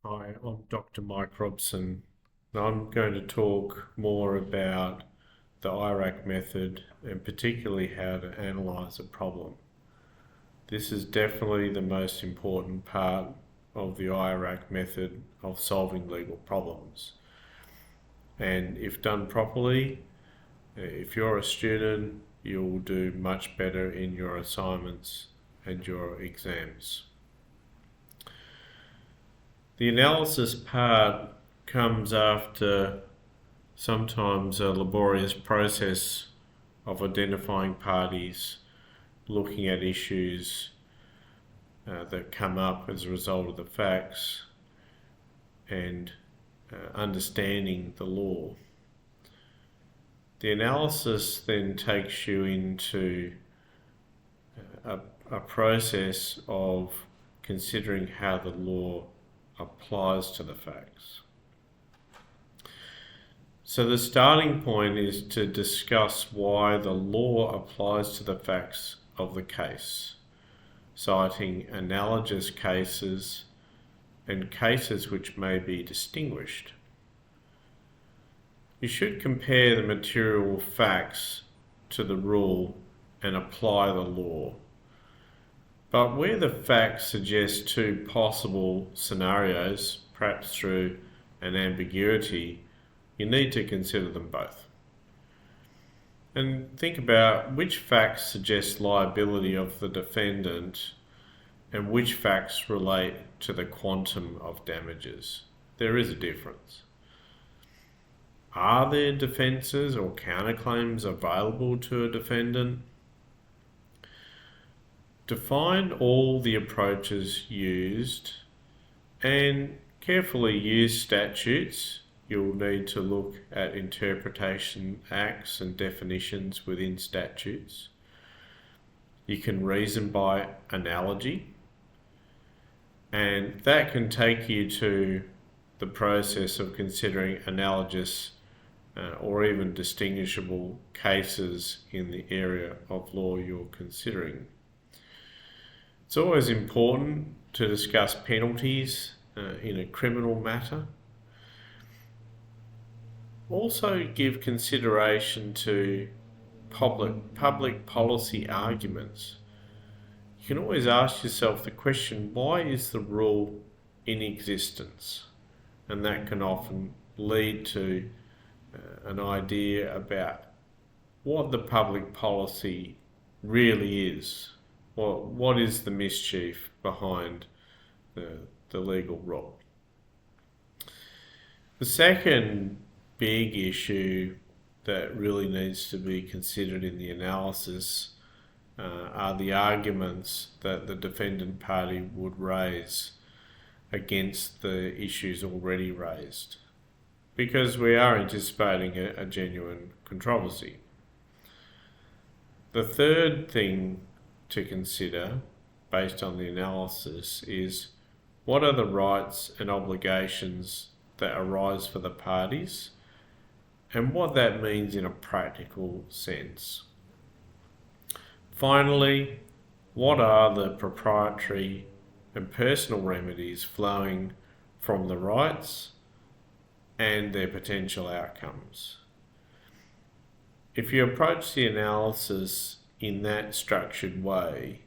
Hi, I'm Dr. Mike Robson. I'm going to talk more about the IRAC method and particularly how to analyse a problem. This is definitely the most important part of the IRAC method of solving legal problems. And if done properly, if you're a student, you'll do much better in your assignments and your exams. The analysis part comes after sometimes a laborious process of identifying parties, looking at issues that come up as a result of the facts, and understanding the law. The analysis then takes you into a process of considering how the law applies to the facts. So the starting point is to discuss why the law applies to the facts of the case, citing analogous cases and cases which may be distinguished. You should compare the material facts to the rule and apply the law. But where the facts suggest two possible scenarios, perhaps through an ambiguity, you need to consider them both. And think about which facts suggest liability of the defendant and which facts relate to the quantum of damages. There is a difference. Are there defences or counterclaims available to a defendant? Define all the approaches used and carefully use statutes. You'll need to look at interpretation acts and definitions within statutes. You can reason by analogy, and that can take you to the process of considering analogous or even distinguishable cases in the area of law you're considering. It's always important to discuss penalties in a criminal matter. Also give consideration to public policy arguments. You can always ask yourself the question, why is the rule in existence? And that can often lead to an idea about what the public policy really is. What is the mischief behind the legal rule? The second big issue that really needs to be considered in the analysis are the arguments that the defendant party would raise against the issues already raised, because we are anticipating a genuine controversy. The third thing to consider, based on the analysis, is what are the rights and obligations that arise for the parties and what that means in a practical sense. Finally, what are the proprietary and personal remedies flowing from the rights and their potential outcomes? If you approach the analysis in that structured way,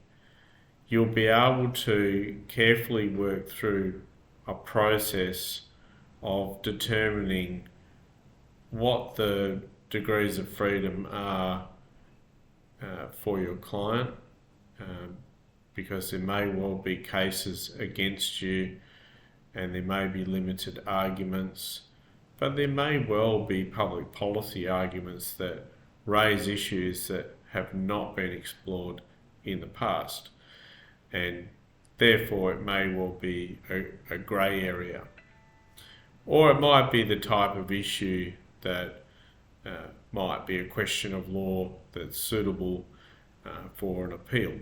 you'll be able to carefully work through a process of determining what the degrees of freedom are for your client, because there may well be cases against you and there may be limited arguments, but there may well be public policy arguments that raise issues that have not been explored in the past, and therefore it may well be a grey area. Or it might be the type of issue that might be a question of law that's suitable for an appeal.